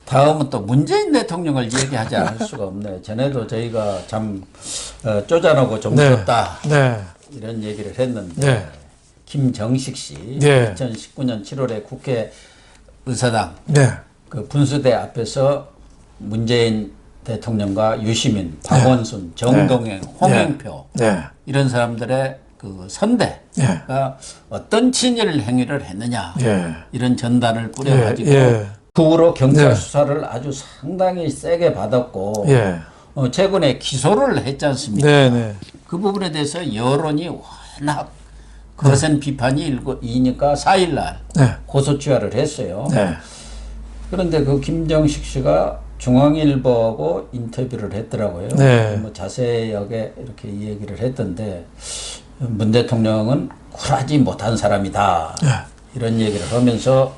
다음은 또 문재인 대통령을 얘기하지 않을 수가 없네. 전에도 저희가 참 쪼잔하고 좀 네. 줬다 네. 이런 얘기를 했는데 네. 김정식 씨 네. 2019년 7월에 국회 의사당 네. 그 분수대 앞에서 문재인 대통령과 유시민, 박원순, 정동영, 홍영표 네. 이런 사람들의 그 선대가 어떤 친일 행위를 했느냐 예. 이런 전단을 뿌려가지고 예. 그 후로 경찰 네. 수사를 아주 상당히 세게 받았고 예. 최근에 기소를 했지 않습니까? 네. 네. 그 부분에 대해서 여론이 워낙 거센 비판이 이니까 4일날 네. 고소취하를 했어요. 네. 그런데 그 김정식 씨가 중앙일보하고 인터뷰를 했더라고요. 네. 뭐 자세하게 이렇게 이 얘기를 했던데 문 대통령은 쿨하지 못한 사람이다. 네. 이런 얘기를 하면서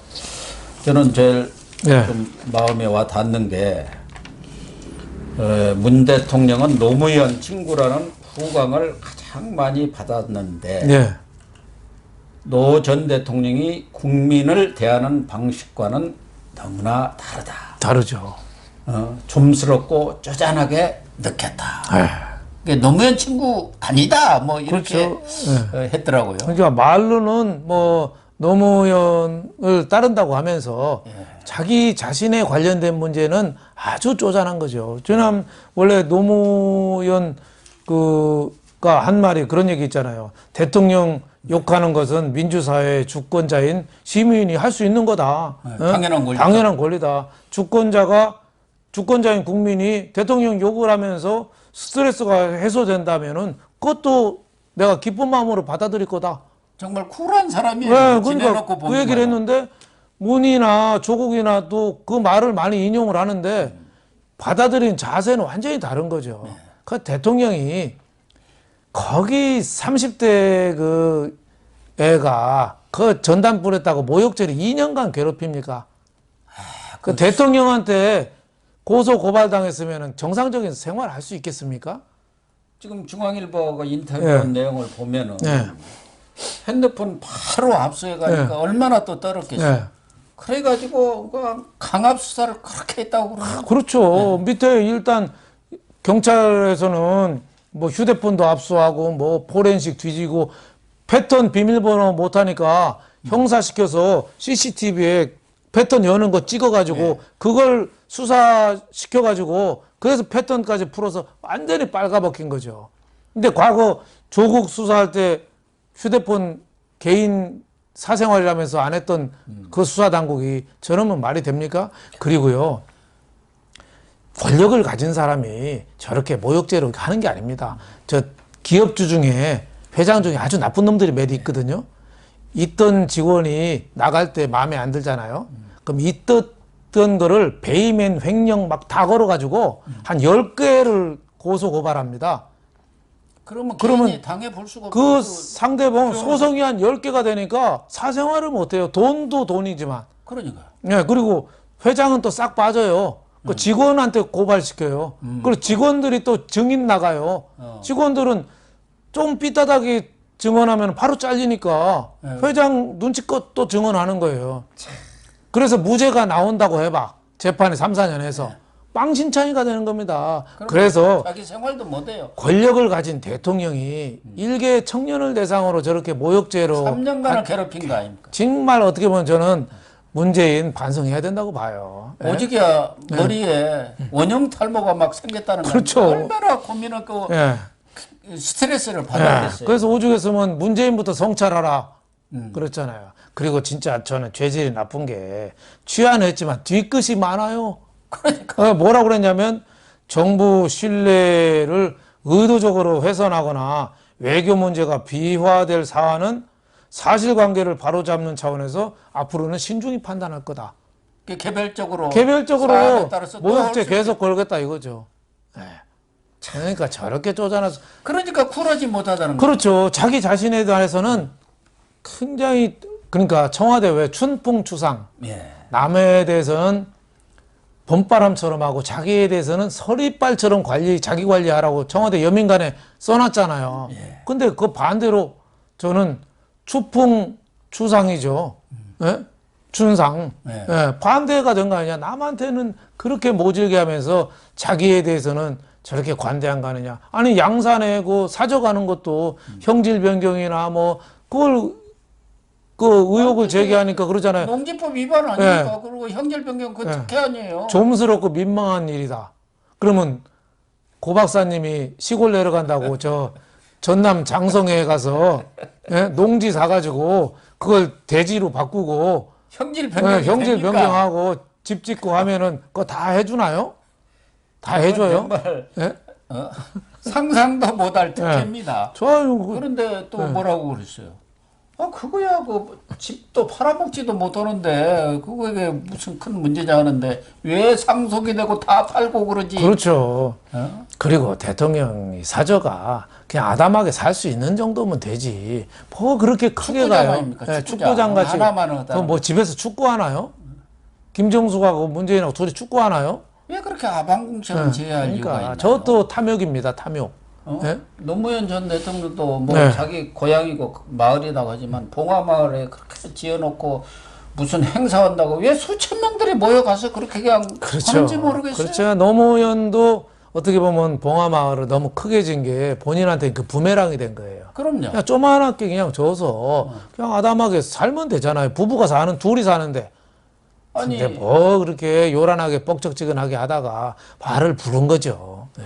저는 제일 네. 좀 마음에 와 닿는 게 문 대통령은 노무현 친구라는 후광을 가장 많이 받았는데 네. 노 전 대통령이 국민을 대하는 방식과는 너무나 다르다. 다르죠. 좀스럽고 쪼잔하게 느꼈다. 네. 그러니까 노무현 친구 아니다. 뭐 이렇게 그렇죠. 했더라고요. 그러니까 말로는 뭐 노무현을 따른다고 하면서 자기 자신에 관련된 문제는 아주 쪼잔한 거죠. 저는 원래 노무현 그가 한 말이 그런 얘기 있잖아요. 대통령 욕하는 것은 민주사회의 주권자인 시민이 할 수 있는 거다. 당연한 권리다. 당연한 권리다. 주권자인 국민이 대통령 욕을 하면서 스트레스가 해소된다면은 그것도 내가 기쁜 마음으로 받아들일 거다. 정말 쿨한 사람이에요. 네, 지내놓고 그러니까 보면 그 얘기를 했는데 문이나 조국이나도 그 말을 많이 인용을 하는데 받아들인 자세는 완전히 다른 거죠. 그 대통령이 거기 30대 그 애가 그 전단 뿌렸다고 모욕죄를 2년간 괴롭힙니까? 그 대통령한테 고소 고발당했으면 정상적인 생활을 할 수 있겠습니까? 지금 중앙일보가 인터뷰한 내용을 보면은 핸드폰 바로 압수해 가니까 얼마나 또 떨었겠어요. 그래가지고 그냥 강압 수사를 그렇게 했다고 그러네요. 그렇죠. 밑에 일단 경찰에서는 뭐 휴대폰도 압수하고 뭐 포렌식 뒤지고 패턴 비밀번호 못하니까 형사시켜서 CCTV에 패턴 여는 거 찍어가지고 그걸 수사시켜가지고 그래서 패턴까지 풀어서 완전히 빨가벗긴 거죠. 근데 과거 조국 수사할 때 휴대폰 개인 사생활이라면서 안 했던 그 수사당국이 저러면 말이 됩니까? 그리고요. 권력을 가진 사람이 저렇게 모욕죄로 하는 게 아닙니다. 저 기업주 중에 회장 중에 아주 나쁜 놈들이 몇 있거든요. 있던 직원이 나갈 때 마음에 안 들잖아요. 그럼 있던 거를 배임행 횡령 막 다 걸어가지고 한 10개를 고소 고발합니다. 그러면 당해 볼 수가 없고 그 상대방 소송이 한 10개가 되니까 사생활을 못해요. 돈도 돈이지만. 그러니까. 네, 그리고 회장은 또 싹 빠져요. 그 직원한테 고발시켜요. 그리고 직원들이 또 증인 나가요. 직원들은 좀 삐딱하게 증언하면 바로 잘리니까 회장 눈치껏 또 증언하는 거예요. 그래서 무죄가 나온다고 해봐. 재판에 3, 4년 해서. 빵신창이가 되는 겁니다. 그래서 자기 생활도 못해요. 권력을 가진 대통령이 일개 청년을 대상으로 저렇게 모욕죄로 3년간을 괴롭힌 거 아닙니까? 정말 어떻게 보면 저는 문재인 반성해야 된다고 봐요. 오직이야 머리에 원형 탈모가 막 생겼다는 거 그렇죠. 얼마나 고민하고 스트레스를 받았겠어요. 그래서 오죽했으면 문재인부터 성찰하라 그랬잖아요. 그리고 진짜 저는 죄질이 나쁜 게 취하는 했지만 뒤끝이 많아요. 그러니까 뭐라고 그랬냐면 정부 신뢰를 의도적으로 훼손하거나 외교 문제가 비화될 사안은 사실관계를 바로잡는 차원에서 앞으로는 신중히 판단할 거다. 개별적으로 모욕죄 계속 걸겠다 이거죠. 네. 그러니까 저렇게 쪼잔해서 그러니까 쿨하지 못하다는 거죠. 그렇죠. 자기 자신에 대해서는 굉장히 그러니까 청와대 왜 춘풍추상 남에 대해서는 봄바람처럼 하고 자기에 대해서는 서리빨처럼 자기 관리하라고 청와대 여민간에 써놨잖아요. 근데 그 반대로 저는 추풍추상이죠. 예? 춘상 네. 예, 반대가 된 거 아니냐. 남한테는 그렇게 모질게 하면서 자기에 대해서는 저렇게 관대한 거 아니냐. 아니 양산에 그 사저가는 것도 형질 변경이나 뭐 그걸 그 의혹을 제기하니까 그러잖아요. 농지법 위반 아닙니까? 그리고 형질 변경 그 특혜 아니에요. 좀스럽고 민망한 일이다. 그러면 고 박사님이 시골 내려간다고 저 전남 장성에 가서 예? 농지 사가지고 그걸 대지로 바꾸고 형질 변경 형질 변경하고 집 짓고 하면은 그거 다 해주나요? 다 해줘요? 정말 예? 상상도 못할 특혜입니다. 좋아요. 그런데 또 뭐라고 그랬어요? 아 그거야 그 집도 팔아먹지도 못하는데 그거에 무슨 큰 문제냐 하는데 왜 상속이 되고 다 팔고 그러지? 그렇죠. 어? 그리고 대통령이 사저가 그냥 아담하게 살 수 있는 정도면 되지. 뭐 그렇게 크게 축구장 가요. 아닙니까? 예, 축구장. 축구장 같이. 하나만 하다. 뭐 집에서 축구하나요? 김정숙하고 문재인하고 둘이 축구하나요? 왜 그렇게 아방궁처럼 제어할 이유가 그러니까 있나요? 저것도 탐욕입니다. 탐욕. 예? 노무현 전 대통령도 뭐 네. 자기 고향이고 마을이라고 하지만 봉화마을에 그렇게 지어놓고 무슨 행사한다고 왜 수천 명들이 모여가서 그렇게 그냥 그렇죠. 하는지 모르겠어요. 그렇죠. 노무현도 어떻게 보면 봉화마을을 너무 크게 진 게 본인한테 그 부메랑이 된 거예요. 그럼요. 그냥 조그맣게 그냥 줘서 그냥 아담하게 살면 되잖아요. 부부가 사는, 둘이 사는데. 아니 근데 뭐 그렇게 요란하게 뻑적지근하게 하다가 발을 부른 거죠. 네.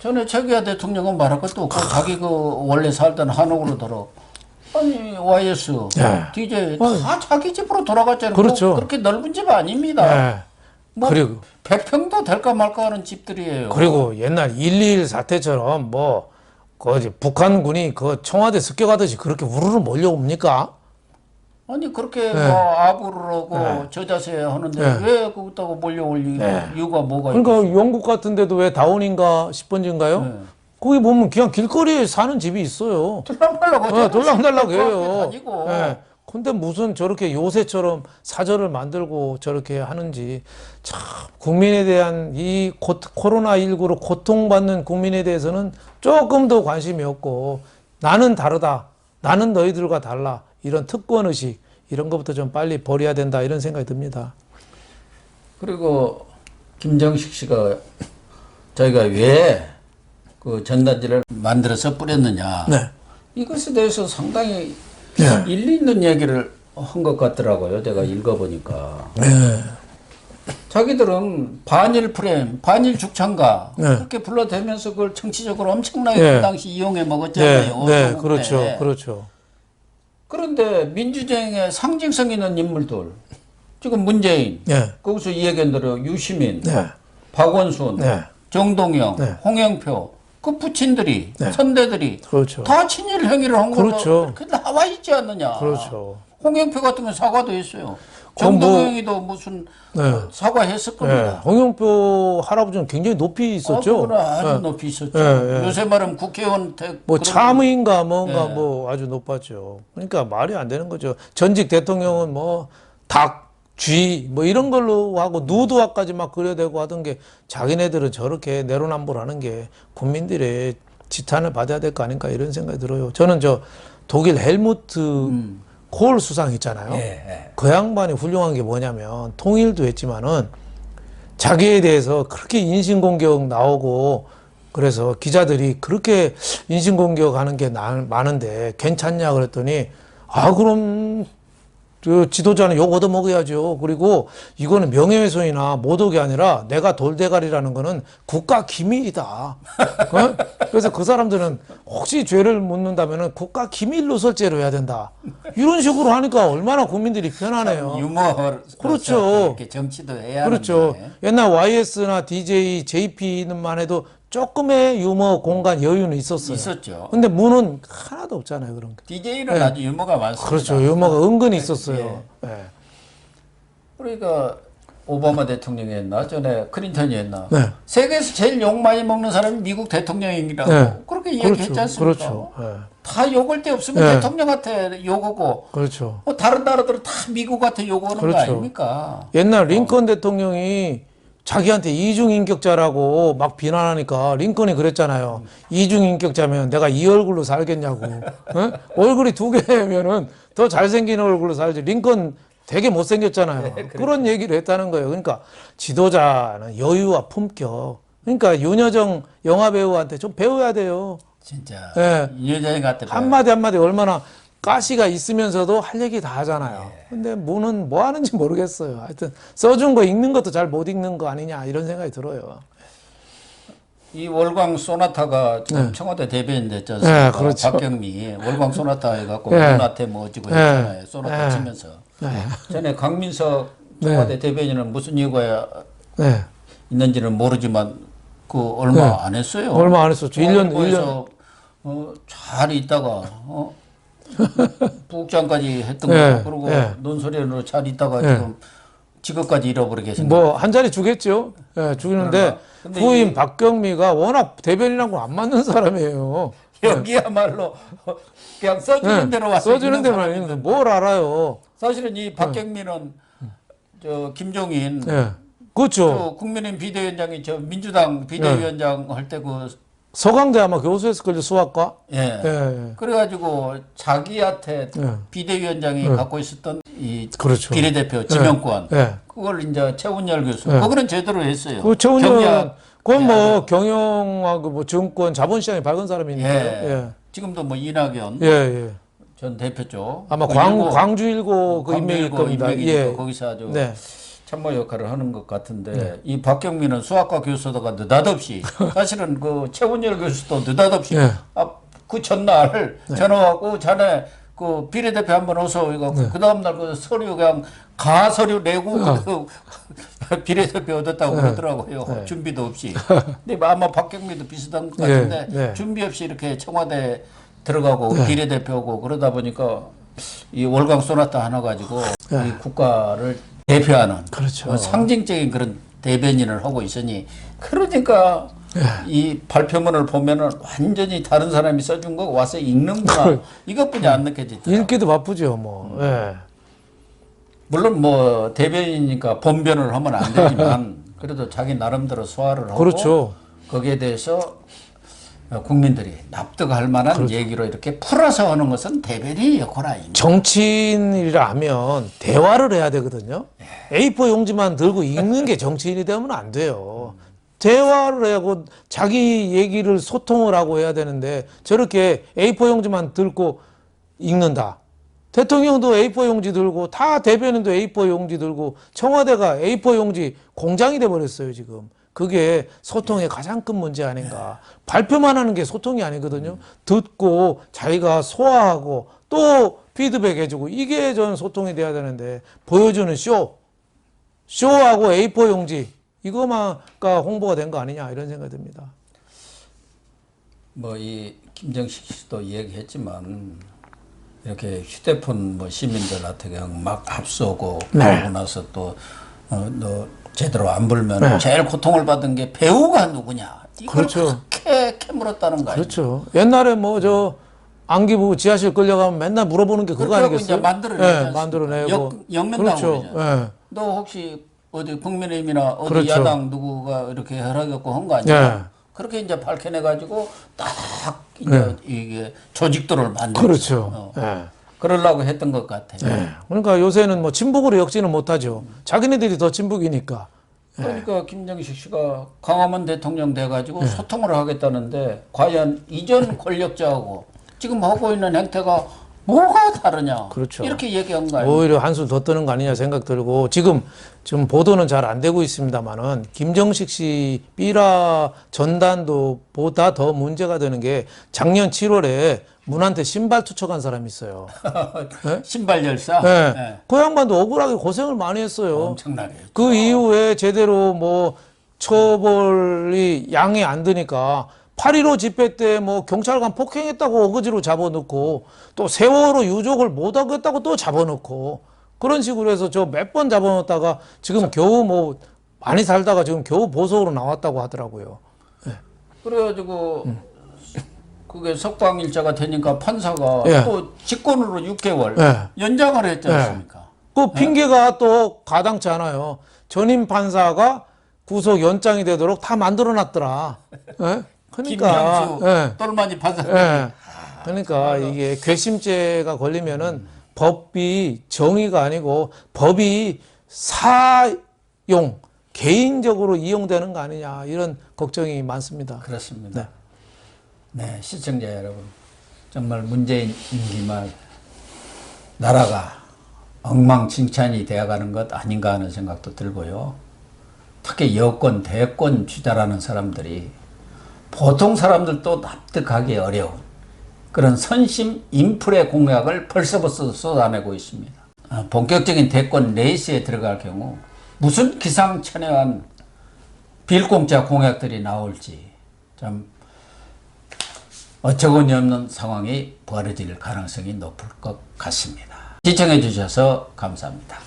전에 최기하 대통령은 말할 것도 없고 자기 그 원래 살던 한옥으로 돌아. 아니 YS, 네. DJ 다 자기 집으로 돌아갔잖아요. 그렇죠. 뭐 그렇게 넓은 집 아닙니다. 네. 뭐 그리고 100평도 될까 말까 하는 집들이에요. 그리고 옛날 1.21 사태처럼 뭐, 그 북한군이 그 청와대 습격하듯이 그렇게 우르르 몰려옵니까? 아니 그렇게 네. 뭐 아부를 하고 저자세 하는데 왜 그것다고 몰려올 이유가 뭐가 그러니까 있겠어요? 영국 같은 데도 왜 다운인가 10번지인가요? 네. 거기 보면 그냥 길거리에 사는 집이 있어요. 돌랑달랑 돌랑달랑 해요. 다니고. 예. 근데 무슨 저렇게 요새처럼 사절을 만들고 저렇게 하는지 참 국민에 대한 이 코로나19로 고통받는 국민에 대해서는 조금 더 관심이 없고 나는 다르다. 나는 너희들과 달라. 이런 특권의식 이런 것부터 좀 빨리 버려야 된다 이런 생각이 듭니다. 그리고 김정식 씨가 저희가 왜 그 전단지를 만들어서 뿌렸느냐 네. 이것에 대해서 상당히 네. 일리 있는 얘기를 한 것 같더라고요. 제가 읽어보니까 네. 자기들은 반일 프레임, 반일 죽창가 네. 그렇게 불러대면서 그걸 정치적으로 엄청나게 네. 그 당시 이용해 먹었잖아요. 네. 어서국 그렇죠. 때. 그렇죠. 그런데 민주정의 상징성 있는 인물들 지금 문재인 네. 거기서 이 얘기 들어 유시민, 네. 박원순, 네. 정동영, 네. 홍영표 그 부친들이 네. 선대들이 그렇죠. 다 친일 행위를 한 거로 그렇죠. 이렇게 나와 있지 않느냐. 그렇죠. 홍영표 같은 건 사과도 했어요. 그건 뭐- 정동영이도 무슨 네. 사과했을 네. 겁니다. 홍영표 할아버지는 굉장히 높이 있었죠. 그거는 아주 네. 높이 있었죠. 네. 요새 말하면 국회의원 뭐 그런 참의인가 뭔가 네. 뭐 아주 높았죠. 그러니까 말이 안 되는 거죠. 전직 대통령은 뭐 닭, 쥐 뭐 이런 걸로 하고 누드화까지 막 그려대고 하던 게 자기네들은 저렇게 내로남불하는 게 국민들의 지탄을 받아야 될 거 아닌가 이런 생각이 들어요. 저는 저 독일 헬무트 콜 수상 있잖아요. 예. 그 양반이 훌륭한 게 뭐냐면 통일도 했지만은 자기에 대해서 그렇게 인신공격 나오고 그래서 기자들이 그렇게 인신공격하는 게 많은데 괜찮냐 그랬더니 아 그럼 그 지도자는 욕 얻어먹어야죠. 그리고 이거는 명예훼손이나 모독이 아니라 내가 돌대가리라는 거는 국가 기밀이다. 어? 그래서 그 사람들은 혹시 죄를 묻는다면은 국가 기밀 누설죄로 해야 된다. 이런 식으로 하니까 얼마나 국민들이 편하네요. 유머 그렇죠. 이렇게 정치도 해야 그렇죠. 하는데. 옛날 YS나 DJ, JP는만 해도 조금의 유머 공간 여유는 있었어요. 있었죠. 근데 문은 하나도 없잖아요, 그런 게. DJ는 아주 유머가 많습니다. 그렇죠. 유머가 은근히 있었어요. 예. 그러니까 오바마 대통령이 했나 전에 클린턴이 했나 네. 세계에서 제일 욕 많이 먹는 사람이 미국 대통령이라고 네. 그렇게 얘기했지 그렇죠. 않습니까? 그렇죠. 예. 다 욕할 데 없으면 네. 대통령한테 욕하고 그렇죠. 뭐 다른 나라들은 다 미국한테 욕하는 거 그렇죠. 아닙니까? 옛날 링컨 대통령이 자기한테 이중인격자라고 막 비난하니까 링컨이 그랬잖아요. 이중인격자면 내가 이 얼굴로 살겠냐고. 어? 얼굴이 두 개면은 더 잘생긴 얼굴로 살지. 링컨 되게 못생겼잖아요. 그런 얘기를 했다는 거예요. 그러니까 지도자는 여유와 품격. 그러니까 윤여정 영화배우한테 좀 배워야 돼요. 진짜 예. 여자애 같아. 한마디 한마디 얼마나 가시가 있으면서도 할 얘기 다 하잖아요. 근데 뭐는 뭐 하는지 모르겠어요. 하여튼 써준 거 읽는 것도 잘 못 읽는 거 아니냐 이런 생각이 들어요. 이 월광 소나타가 지금 청와대 대변인 됐지 않습니까? 네, 그렇죠. 박경미 월광 소나타 해갖고 네. 눈앞에 뭐 어지고 했잖아요. 소나타 네. 치면서. 네. 전에 강민석 청와대 대변인은 무슨 이유가 네. 있는지는 모르지만 그 얼마 안 했어요. 얼마 안 했었죠. 1년. 잘 있다가 부국장까지 했던 네. 거고 그리고 네. 논설위원으로 잘 있다가 네. 지금 직업까지 잃어버리게 생겼. 뭐 한 자리 주겠죠. 예, 주는데 근데 부인 박경미가 워낙 대변인하고 안 맞는 사람이에요. 여기야말로 그냥 써주는 예, 대로 와서 써주는 있는 대로 사람인데 아니는데 뭘 알아요. 사실은 이 박경민은 저 김종인 예, 그렇죠. 저 국민의힘 비대위원장이 저 민주당 비대위원장 할 때 그 서강대 아마 교수했을걸요, 수학과. 예. 예, 그래가지고 자기한테 예. 비대위원장이 갖고 있었던 이 그렇죠. 비례대표 지명권 예. 그걸 이제 최운열 교수 그거는 제대로 했어요. 그 최훈현, 경리학 그건 뭐 경영하고 뭐 증권, 자본시장이 밝은 사람이니까요. 예. 예, 지금도 뭐 이낙연 예, 예. 전 대표 쪽 아마 그 광주 일고 그 인맥일 겁니다. 예. 거기서 아주 네. 참모 역할을 하는 것 같은데 이 박경민은 수학과 교수다가 느닷없이 사실은 그 최운열 교수도 느닷없이 네. 그 전날 전화하고 자네 그 비례대표 한번 오소 이거 그 다음날 그 서류 그냥 가서류 내고 그 비례대표 얻었다고 그러더라고요. 준비도 없이. 근데 아마 박경민도 비슷한 것 같은데 네. 준비 없이 이렇게 청와대 들어가고 비례대표고 그러다 보니까 이 월광 소나타 하나 가지고 이 국가를 대표하는 그렇죠. 상징적인 그런 대변인을 하고 있으니 그러니까 이 발표문을 보면은 완전히 다른 사람이 써준 거 와서 읽는구나 이것뿐이 안 느껴지더라고요. 읽기도 바쁘죠, 뭐. 예. 물론 뭐 대변인이니까 본변을 하면 안 되지만 그래도 자기 나름대로 소화를 하고 그렇죠. 거기에 대해서 국민들이 납득할 만한 얘기로 이렇게 풀어서 하는 것은 대변인의 역할 아닙니까? 정치인이라 하면 대화를 해야 되거든요. A4 용지만 들고 읽는 게 정치인이 되면 안 돼요. 대화를 하고 자기 얘기를 소통을 하고 해야 되는데 저렇게 A4 용지만 들고 읽는다. 대통령도 A4 용지 들고 다 대변인도 A4 용지 들고 청와대가 A4 용지 공장이 돼버렸어요 지금. 그게 소통의 가장 큰 문제 아닌가. 발표만 하는 게 소통이 아니거든요. 듣고 자기가 소화하고 또 피드백 해주고 이게 저는 소통이 돼야 되는데 보여주는 쇼하고 A4 용지 이거만가 홍보가 된 거 아니냐 이런 생각이 듭니다. 뭐 이 김정식 씨도 얘기했지만 이렇게 휴대폰 뭐 시민들한테 그냥 막 앞서고 그러고 나서 또 너 제대로 안 불면 제일 고통을 받은 게 배우가 누구냐 이걸 그렇죠. 그렇게 캐물었다는 거 아니에요? 그렇죠. 옛날에 뭐 저 안기부 지하실 끌려가면 맨날 물어보는 게 그거 그렇게 하고 아니겠어요? 이제 만들어내지 네, 만들어내고. 영면당으로 그렇죠. 그러죠. 예. 너 혹시 어디 국민의힘이나 어디 그렇죠. 야당 누구가 이렇게 혈압겪고 한 거 아니야? 네. 그렇게 이제 밝혀내가지고 딱 이제 이게 조직도를 만들죠. 그렇죠. 예. 그러려고 했던 것 같아요. 예. 그러니까 요새는 뭐 친북으로 엮지는 못하죠. 자기네들이 더 친북이니까. 그러니까 김정식 씨가 광화문 대통령 돼가지고 소통을 하겠다는데 과연 이전 권력자하고 지금 하고 있는 행태가 뭐가 다르냐? 그렇죠. 이렇게 얘기한 거 아니에요? 오히려 한술 더 뜨는 거 아니냐 생각 들고 지금 보도는 잘 안 되고 있습니다만은 김정식 씨 삐라 전단도 보다 더 문제가 되는 게 작년 7월에 문한테 신발 투척한 사람이 있어요. 네? 신발 열사. 네. 네. 그 양반도 억울하게 고생을 많이 했어요. 엄청나게. 그 이후에 제대로 뭐 처벌이 양이 안 드니까 8.15 집회 때 뭐 경찰관 폭행했다고 어거지로 잡아놓고 또 세월호 유족을 못 하겠다고 또 잡아놓고 그런 식으로 해서 저 몇 번 잡아놓다가 지금 겨우 뭐 많이 살다가 지금 겨우 보석으로 나왔다고 하더라고요. 그래가지고 그게 석방일자가 되니까 판사가 예. 또 직권으로 6개월 예. 연장을 했지 않습니까? 그 핑계가 또 가당치 않아요. 전임 판사가 구속 연장이 되도록 다 만들어놨더라. 예? 그러니까 김명수 똘마니 판사. 예. 그러니까 이게 괘씸죄가 걸리면은 법이 정의가 아니고 법이 사용, 개인적으로 이용되는 거 아니냐 이런 걱정이 많습니다. 그렇습니다. 네, 시청자 여러분, 정말 문재인 임기 말 나라가 엉망진창이 되어가는 것 아닌가 하는 생각도 들고요. 특히 여권, 대권 주자라는 사람들이 보통 사람들도 납득하기 어려운 그런 선심 인플레 공약을 벌써부터 쏟아내고 있습니다. 본격적인 대권 레이스에 들어갈 경우 무슨 기상천외한 빌공짜 공약들이 나올지 참 어처구니 없는 상황이 벌어질 가능성이 높을 것 같습니다. 시청해 주셔서 감사합니다.